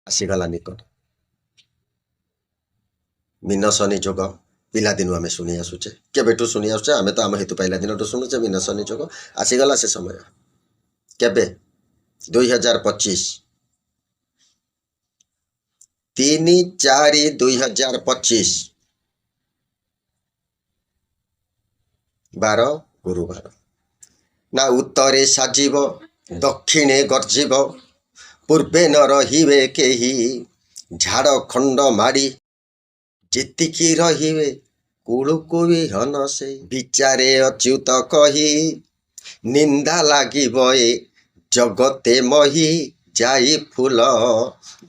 आसीगला निकट मीन शनि जोग पिलादिन आम शुणी आसुचे केबेठू शुणी आसुचे आम तो आम हेतु पाइला दिन शुणुचे मीन शनि जोग आसीगला से समय केबे 2025 3/4/2025 12 गुरुवार ना उत्तरे साजिब दक्षिणे गर्जिब पूर्वे न रहिबे केही झाड़खंड माड़ी जेतिकी रहिबे कूलुकु विहन से विचारे अच्युत कही निंदा लागिब ए जगते मही जाई फूल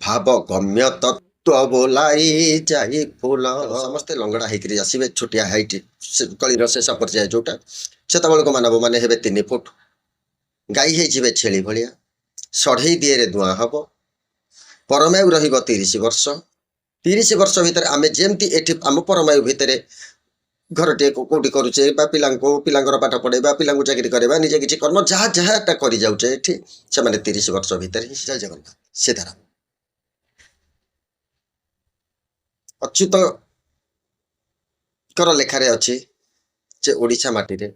भाव गम्य तत्व बोलाई जाई फूल समस्ते लंगड़ा होकर आसवे छोटिया हाइट कलिर शेष पर्याय जोटा से मानव मैंने हे 3 फुट गाई हो छेली भाया सढ़ई दिए धूआ हम परमायु रही 30 वर्ष भितर आम जमती एठी आम परमायु भितर घरटे कौटी करुचे पिलांकर पाठ पढ़ेबा पिला चाकरी करवा निजे किसी कर्म जहाँ जहाँटा कर जाऊे ये से 30 वर्ष भितर ही जय जगन्नाथ सीधाराम अच्युत कर लेखारे अच्छी जे ओडिशा माटी रे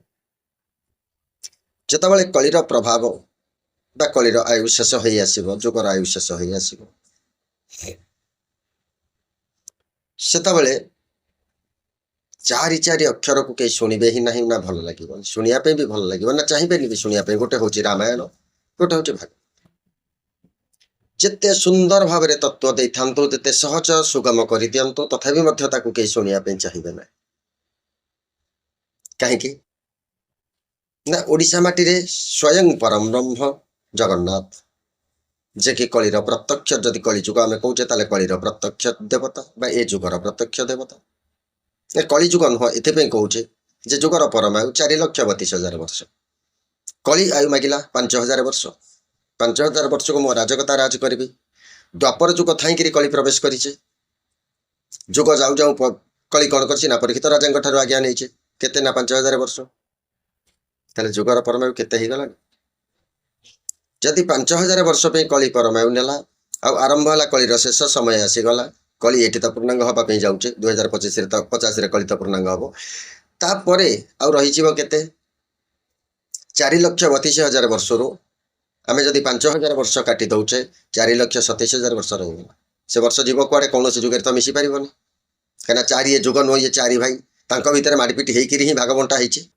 जेतबेले कलिर प्रभाव बा कलिर आयु शेष हो आसब जुगर आयु शेष हो आसब सेतबेले 4 अक्षर को कहीं शुणे ही ना ना भल लगे शुणापी भी भल लगे ना चाहिए भी शुणापी गोटे हूँ रामायण गोटे हूँ भागवत जिते सुंदर भाव में तत्व दे था जिते सहज सुगम कर दिंतु तथापि कहीं शुणापी चाहिए ना कहीं ना ओडिशा माटी रे स्वयं परम ब्रह्म जगन्नाथ जे कि कलिर प्रत्यक्ष जदि कलिजुग आम कौचे ताले कलिर प्रत्यक्ष देवता बा ए जुगर प्रत्यक्ष देवता कलिजुग नुह ये कौचे जे जुगर परमायु 4,32,000 वर्ष कली आयु मागिला 5,000 वर्ष 5,000 वर्ष को मो राजकता राज करी द्वापर जुग थाई कली प्रवेश करीचे जुग जाऊ जाऊ कली कौन कर परीक्षित राजा आज्ञा नहीं केते ना 5,000 वर्ष ताले जुगर परमायु केते ही गला जदि 5,000 वर्ष पे कली परमायु नेला आरंभ है कलिर शेष समय आसीगला कली ये तो पूर्णांग हाँपाई जाऊे 2025 तो 50 कली तो पूर्णांग हम तापर आउ रही केते 4,32,000 वर्ष रू आम जदि 5,000 वर्ष काटी दौचे 4,27,000 वर्ष रहीगला से वर्ष जीव कुआड़े कौन जुगे तो मिसी पारन कहीं 4 ये जुग नुह ये 4 भाई तांको भितर माड़पीट होकर ही भागबंटा होती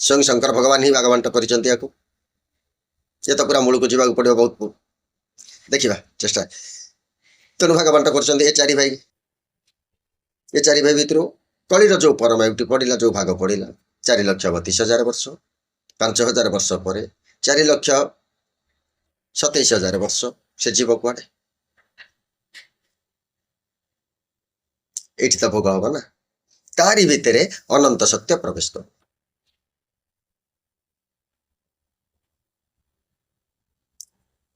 स्वयं शंकर भगवान ही भागबंट कर ये तो पूरा मूल को जावाक पड़ो बहुत देखा चेष्टा तेणु भागबंट कर 4 भाई ये 4 भाई भितर कलिर जो परमायुटी पड़ा जो भाग पड़ा 4,32,000 वर्ष 5,000 वर्ष पर 4,27,000 वर्ष से जीव कुआड़े ये तो भोग हम ना तारी भितर अनंत सत्य प्रवेश कर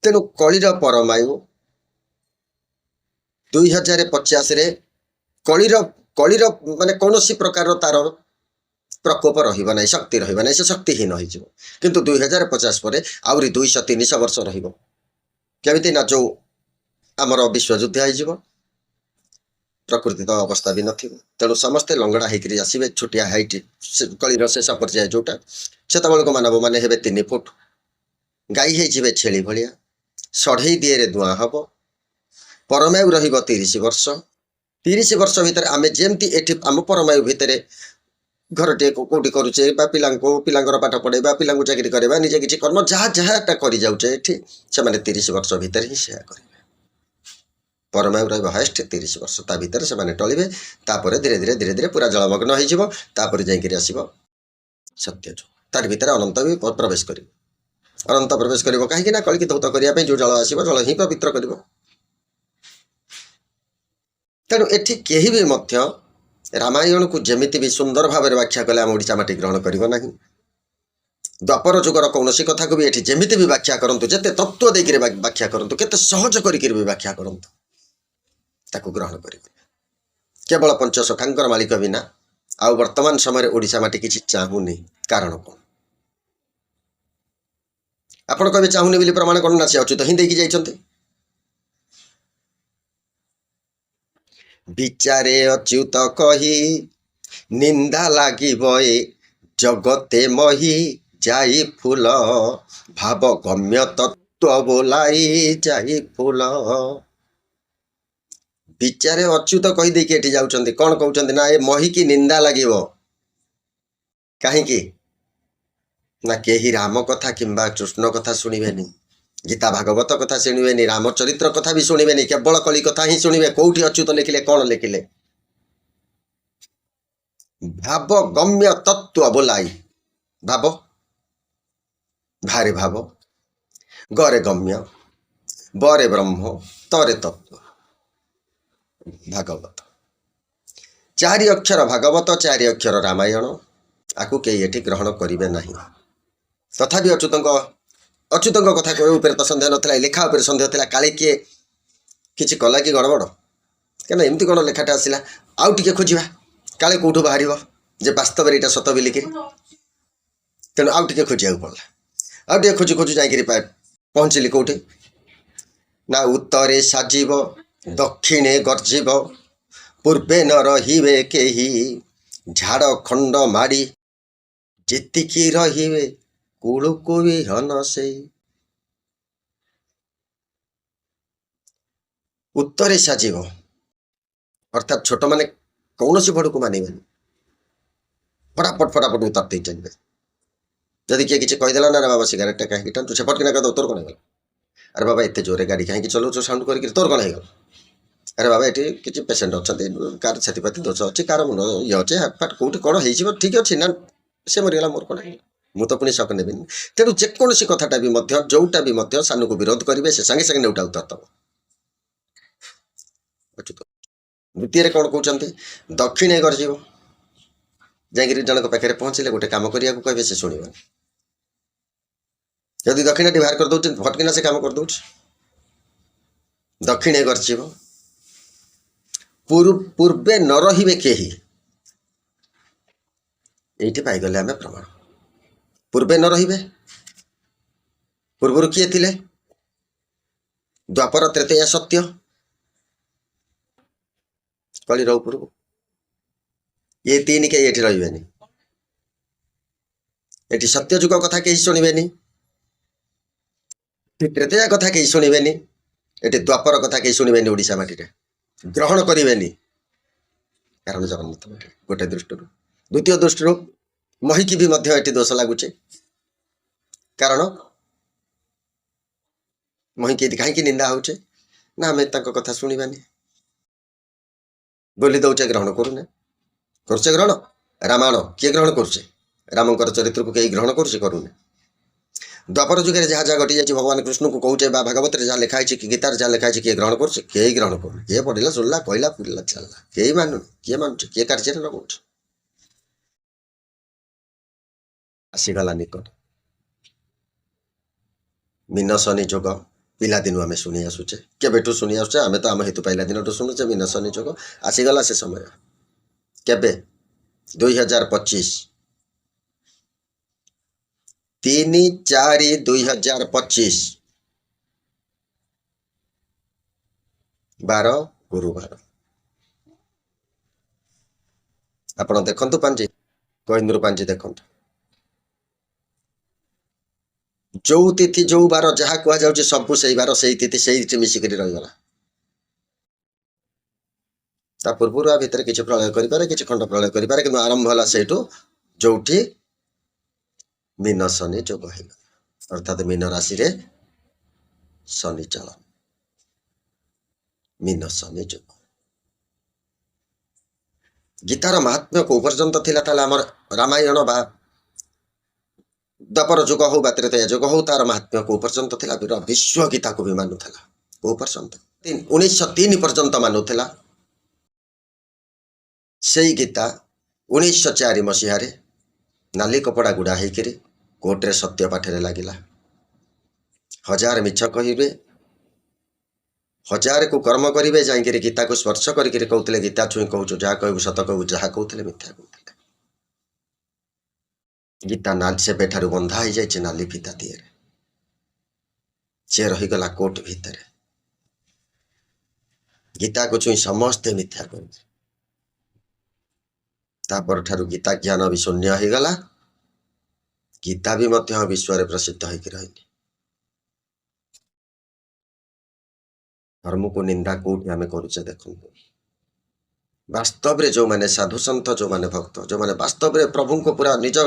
तेणु कलिर परमायु 2050 कलिर कलिर माने कौन प्रकार तार प्रकोप रहा शक्ति रहा से शक्तिहीन हो किंतु 2050 पर आहरी 200-300 वर्ष रमी ना जो आमर विश्वयुद्ध हो प्रकृति तो अवस्था भी नथिबो तेणु समस्ते लंगड़ा होकर आसवे छोटिया हाइट कलिर शेष पर्याय जोटा से मानव मैंने हे 3 फुट गाई हो छेली भाया सढ़ई दिए धूआ हम परमायु रही 30 वर्ष 30 वर्ष भितर आम जमती एठी आम परमायु भितर घरटे कौटी करुचे पिलांकर पाठ पढ़ेबा पिला चाकरी करवा निजे किसी कर्म जहाँ जहाँटा कर जाऊे ये से 30 वर्ष भितर ही से करेंगे परमायु रहा हाएस्ट 30 वर्ष ता भितर से टलिबे तापर धीरे धीरे धीरे धीरे पूरा जलमग्न होपर जाकर आसब सत्य जो तार भितर अनंत भी प्रवेश कर अनंत प्रवेश कर कहीं कलिकी धौत करने जो जल आसो जल ही पवित्र कर तेणु एठी केही भी मध्य रामायण को जमिति भी सुंदर भाव में व्याख्या कले आम ओडिशा माटी ग्रहण कर द्वापर जुगर कौन कथा को भी एठी जमिति भी व्याख्या करंतु जते तत्व देकर व्याख्या करंतु केते सहज करिक भी व्याख्या करंतु ताकू ग्रहण कर केवल पंचसखांकर मालिक बिना आ वर्तमान समय ओडिशा माटी किसी चाहूनी कारण कौन आपण कहे चाहूनी बोली प्रमाण कौन ना से अच्युत ही देखी जाइछन्ते ବିଚାରେ ଅଚ୍ୟୁତ କହି ନିନ୍ଦା ଲାଗିବ ଏ ଜଗତେ ମହି ଯାଇ ଫୁଲ ଭାବ ଗମ୍ୟ ତତ୍ଵ ବୋଲାଇ ଯାଇ ଫୁଲ। ବିଚାରେ ଅଚ୍ୟୁତ କହିଦେଇକି ଏଠି ଯାଉଛନ୍ତି। କ'ଣ କହୁଛନ୍ତି ନା ଏ ମହିକି ନିନ୍ଦା ଲାଗିବ। କାହିଁକି ନା କେହି ରାମ କଥା କିମ୍ବା କୃଷ୍ଣ କଥା ଶୁଣିବେନି, ଗୀତା ଭାଗବତ କଥା ଶୁଣିବେନି, ରାମଚରିତ୍ର କଥା ବି ଶୁଣିବେନି, କେବଳ କଳି କଥା ହିଁ ଶୁଣିବେ। କୋଉଠି ଅଚ୍ୟୁତ ଲେଖିଲେ, କ'ଣ ଲେଖିଲେ? ଭାବ ଗମ୍ୟ ତତ୍ଵ ବୋଲାଇ। ଭାବ, ଭାରେ ଭାବ, ଗରେ ଗମ୍ୟ, ବରେ ବ୍ରହ୍ମ, ତରେ ତତ୍ଵ। ଭାଗବତ 4 ଅକ୍ଷର ଭାଗବତ, 4 ଅକ୍ଷର ରାମାୟଣ। ଆକୁ କେହି ଏଠି ଗ୍ରହଣ କରିବେ ନାହିଁ। ତଥାପି ଅଚ୍ୟୁତଙ୍କ କଥା ଉପରେ ତ ସନ୍ଦେହ ନଥିଲା, ଲେଖା ଉପରେ ସନ୍ଦେହ ଥିଲା। କାଳେ କିଏ କିଛି କଲା କି ଗଡ଼ବଡ଼, କାରଣ ଏମିତି କ'ଣ ଲେଖାଟା ଆସିଲା, ଆଉ ଟିକେ ଖୋଜିବା, କାଳେ କେଉଁଠୁ ବାହାରିବ ଯେ ବାସ୍ତବରେ ଏଇଟା ସତ ବୋଲିକିରି। ତେଣୁ ଆଉ ଟିକେ ଖୋଜିବାକୁ ପଡ଼ିଲା। ଆଉ ଟିକେ ଖୋଜୁ ଖୋଜୁ ଯାଇକିରି ପହଞ୍ଚିଲି କେଉଁଠି ନା ଉତ୍ତରେ ସାଜିବ ଦକ୍ଷିଣେ ଗର୍ଜିବ ପୂର୍ବେ ନ ରହିବେ କେହି ଝାଡ଼ଖଣ୍ଡ ମାଡ଼ି ଯେତିକି ରହିବେ କୁଳୁକୁ ବିହନ ସେଇ। ଉତ୍ତରେ ସାଜିବ ଅର୍ଥାତ୍ ଛୋଟମାନେ କୌଣସି ବଡ଼କୁ ମାନିବେନି, ଫଟାଫଟ ଉତ୍ତର ଦେଇ ଚାଲିବେ। ଯଦି କିଏ କିଛି କହିଦେଲା ନା ବାବା ସିଗାରେଟଟା କାହିଁକି ଟାଣୁଛୁ, ସେପଟ କିନା କହିଦେବ ତୋର କ'ଣ ହେଇଗଲା? ଆରେ ବାବା ଏତେ ଜୋରରେ ଗାଡ଼ି କାହିଁକି ଚଲାଉଛ ସାଉଣ୍ଡ କରିକି, ତୋର କ'ଣ ହେଇଗଲା? ଆରେ ବାବା ଏଠି କିଛି ପେସେଣ୍ଟ ଅଛନ୍ତି, କାହାର ଛାତିପାତି ଦୋଷ ଅଛି, କାହାର ମୁଣ୍ଡ ଇଏ ଅଛି, ହାଟଫାଟ କେଉଁଠି କ'ଣ ହେଇଯିବ, ଠିକ୍ ଅଛି ନା ସେ ମରିଗଲା, ମୋର କ'ଣ ହେଇଗଲା, ମୁଁ ତ ପୁଣି ଶକ ନେବିନି। ତେଣୁ ଯେକୌଣସି କଥାଟା ବି ମଧ୍ୟ, ଯୋଉଟା ବି ମଧ୍ୟ ସାନକୁ ବିରୋଧ କରିବେ, ସେ ସାଙ୍ଗେ ସାଙ୍ଗେ ନେଉଟା ଉତ୍ତର ଦେବ। ଦ୍ୱିତୀୟରେ କ'ଣ କହୁଛନ୍ତି? ଦକ୍ଷିଣେ ଗର୍ଜିବ। ଯାଇକିରି ଜଣଙ୍କ ପାଖରେ ପହଞ୍ଚିଲେ ଗୋଟେ କାମ କରିବାକୁ କହିବେ, ସେ ଶୁଣିବନି। ଯଦି ଦକ୍ଷିଣଟି ବାହାର କରିଦେଉଛି, ଭଟକିନା ସେ କାମ କରିଦେଉଛି। ଦକ୍ଷିଣେ ଗର୍ଜିବ ପୂର୍ବେ ନ ରହିବେ କେହି। ଏଇଠି ପାଇଗଲେ ଆମେ ପ୍ରମାଣ। ପୂର୍ବେ ନ ରହିବେ, ପୂର୍ବରୁ କିଏ ଥିଲେ? ଦ୍ୱାପର ତ୍ରେତୟା ସତ୍ୟ, କଳିର ଉପରକୁ ଏ 3 କେହି ଏଠି ରହିବେନି। ଏଠି ସତ୍ୟ ଯୁଗ କଥା କେହି ଶୁଣିବେନି, ତ୍ରେତୟା କଥା କେହି ଶୁଣିବେନି, ଏଠି ଦ୍ୱାପର କଥା କେହି ଶୁଣିବେନି। ଓଡ଼ିଶା ମାଟିରେ ଗ୍ରହଣ କରିବେନି, କାରଣ ଜଗନ୍ନାଥ ମାଟିରେ। ଗୋଟେ ଦୃଷ୍ଟିରୁ। ଦ୍ୱିତୀୟ ଦୃଷ୍ଟିରୁ ମହିକି ବି ମଧ୍ୟ ଏଠି ଦୋଷ ଲାଗୁଛି, କାରଣ ମହିକି କାହିଁକି ନିନ୍ଦା ହଉଛି ନା ଆମେ ତାଙ୍କ କଥା ଶୁଣିବାନି ବୋଲି ଦଉଛେ, ଗ୍ରହଣ କରୁନେ। କରୁଛେ ଗ୍ରହଣ? ରାମାୟଣ କିଏ ଗ୍ରହଣ କରୁଛେ? ରାମଙ୍କର ଚରିତ୍ରକୁ କେହି ଗ୍ରହଣ କରୁଛେ? କରୁନେ। ଦ୍ୱାପର ଯୁଗରେ ଯାହା ଯାହା ଘଟିଯାଇଛି, ଭଗବାନ କୃଷ୍ଣଙ୍କୁ କହୁଛେ ବା ଭାଗବତରେ ଯାହା ଲେଖା ହେଇଛି, କି ଗୀତାରେ ଯାହା ଲେଖା ହେଇଛି, କିଏ ଗ୍ରହଣ କରୁଛି? କେହି ଗ୍ରହଣ କରୁନି। କିଏ ପଢ଼ିଲା, ଶୁଣିଲା, କହିଲା, ପିଲା, ଚାଲିଲା, କେହି ମାନୁନି। କିଏ ମାନୁଛି? କିଏ କାର୍ଯ୍ୟରେ ଲଗାଉଛି? ଆସିଗଲା ନିକଟ ମିନଶନି ଯୋଗ। ପିଲାଦିନୁ ଆମେ ଶୁଣି ଆସୁଛେ, କେବେଠୁ ଶୁଣି ଆସୁଛେ? ଆମେ ତ ଆମ ହେତୁ ପାଇଲା ଦିନଠୁ ଶୁଣୁଛେ ମିନଶନି ଯୋଗ। ଆସିଗଲା ସେ ସମୟ। କେବେ? 2025, 3/4/2025 ବାର ଗୁରୁବାର। ଆପଣ ଦେଖନ୍ତୁ ପାଞ୍ଜି, କଇନ୍ଦ୍ରୁ ପାଞ୍ଜି ଦେଖନ୍ତୁ। ଯୋଉ ତିଥି ଯୋଉ ବାର ଯାହା କୁହାଯାଉଛି, ସବୁ ସେଇ ବାର ସେଇ ତିଥି ସେଇଠି ମିଶିକରି ରହିଗଲା। ତା ପୂର୍ବରୁ ଆ ଭିତରେ କିଛି ପ୍ରଳୟ କରିପାରେ, କିଛି ଖଣ୍ଡ ପ୍ରଳୟ କରିପାରେ, କିନ୍ତୁ ଆରମ୍ଭ ହେଲା ସେଇଠୁ ଯୋଉଠି ମୀନ ଶନି ଯୋଗ ହେଇଗଲା। ଅର୍ଥାତ୍ ମୀନ ରାଶିରେ ଶନି ଚଳନ, ମୀନ ଶନି ଯୋଗ। ଗୀତାର ମାହାତ୍ମ୍ୟ କୋଉ ପର୍ଯ୍ୟନ୍ତ ଥିଲା? ତାହେଲେ ଆମର ରାମାୟଣ ବା ଦ୍ୱାପର ଯୁଗ ହଉ ବା ତ୍ରେତୟା ଯୁଗ ହଉ, ତାର ମାହାତ୍ମ୍ୟ କୋଉ ପର୍ଯ୍ୟନ୍ତ ଥିଲା? ବିଶ୍ୱ ଗୀତାକୁ ବି ମାନୁଥିଲା। କୋଉ ପର୍ଯ୍ୟନ୍ତ? 1903 ପର୍ଯ୍ୟନ୍ତ ମାନୁଥିଲା। ସେଇ ଗୀତା 1904 ମସିହାରେ ନାଲି କପଡ଼ା ଗୁଡ଼ା ହେଇକିରି କୋର୍ଟରେ ସତ୍ୟ ପାଠରେ ଲାଗିଲା। 1000 ମିଛ କହିବେ, 1000କୁ କର୍ମ କରିବେ, ଯାଇକିରି ଗୀତାକୁ ସ୍ପର୍ଶ କରିକିରି କହୁଥିଲେ, ଗୀତା ଛୁଇଁ କହୁଛୁ, ଯାହା କହିବୁ ସତ କହିବୁ, ଯାହା କହୁଥିଲେ ମିଥ୍ୟା କହୁଥିଲେ। ଗୀତା ନାଲି ସେବେଠାରୁ ବନ୍ଧା ହେଇଯାଇଛି ନାଲି ଫିତା ଦିହରେ। ସେ ରହିଗଲା କୋର୍ଟ ଭିତରେ। गीता को छुई समस्ते मिथ्या कर तापर ठारू गीता ज्ञान भी शून्य हो गला गीता भी मध्य विश्व में प्रसिद्ध होकर रही धर्म को निंदा कौटी आम करुचे देखु वास्तव जो मैंने साधु सन्थ जो मैंने भक्त जो मैंने वास्तव में प्रभु को पूरा निज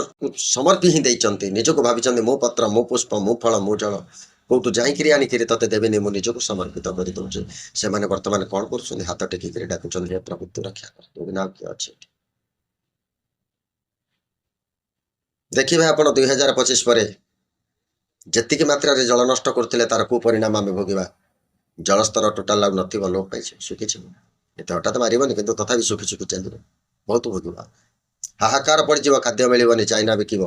समर्पी ही देते निज को भाई मो पत्र मो पुष्प मो फल मो जल कौटू जाइक आनिक ते देवेनि मु निज को समर्पित कर दूचे से मैंने बर्तमान कौन कर हाथ टेकिक डाकुंत प्रभु तू रक्षा कर बिना किए अच्छे देखिए आप 2025 पर जी मात्रा जल नष्ट करते तार कुपरिणाम आम भोगवा जलस्तर टोटाल नथिबो लोप पाई सुखी एत हठात मारबनी कि तथा सुखी सुखी चलिए बहुत भोगवा हाहाकार पड़ खाद्य मिलबनी चाइना बिकब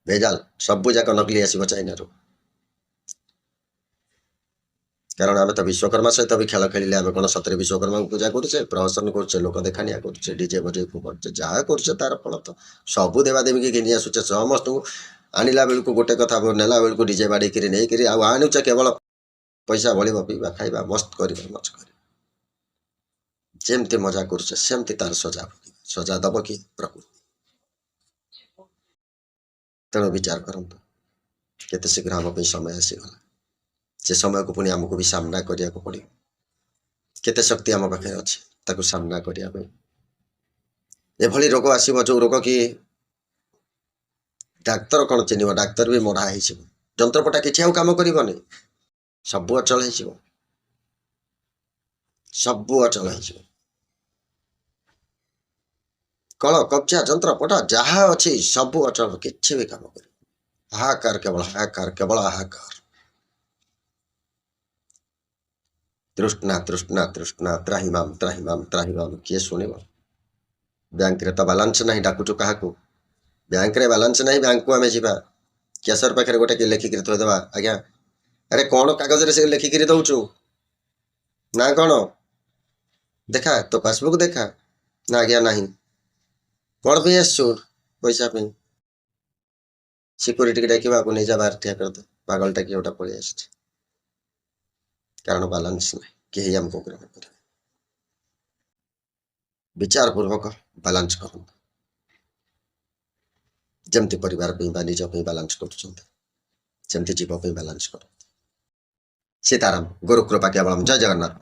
भेजाल सबू जाक नकली आसो चाइना रू कारण आम तो विश्वकर्मा सहित भी खेल खेलिले आम कौन सतरे विश्वकर्मा पूजा करुचे प्रहसन करुचे लोक देखाणिया करुचे डीजे बजे करचे जहाँ करुचे तार फल तो सबू देवादेवी की घिनी आसुचे समस्त आणला बेलू गोटे कथा नेला बेलू डीजे बाड़ी नहीं आणुचे केवल पैसा बड़ा पीवा खाइबा मस्त कर मज कर जमती मजा करुचे सेमती तार सजा दब कि प्रकृति तेणु विचार करतु केते शीघ्र आम समय आसीगला से समय को पुणी आमको भी सामना करिया को पड़े केते शक्ति आम पाखे अच्छे ताको सामना करने एभली रोग आसो जो रोग कि डाक्तर कौन चिन्ह डाक्तर भी मढ़ा हो जंत्रपटा किसी काम करनी सबू अचल हो सबू अचल हो कल कब्जा जंत्रपटा जहाँ अच्छी सबू अचल किसी भी काम कर हाहाकार केवल हाहाकार तृष्णा तृष्णा तृष्णा त्राहिमाम त्राहिमाम त्राहिमाम किए शुणव बैंक रे तो बालांस नहीं डाकुचु क्या बैंक रे बालांस नहीं बैंक को आम जा कैसर पाखे गोटे लेखिक थोदेवा आज्ञा अरे कौन कागज से लेखिक दौचु ना कौन देखा तो पासबुक देखा ना आज्ञा नहीं कौन पे आसु पैसा सिक्यूरीटी डाकवा नहीं जा बाहर ठिया कर दे पागलटा किए गोटा पलि आस कारण बालांस नहीं कहीं आमको ग्रहण कर विचार पूर्वक बालांस कर जमती परिवार निज बालांस करमती जीव बालांस कर सीताराम गुरु कृपा केवल जय जगन्नाथ।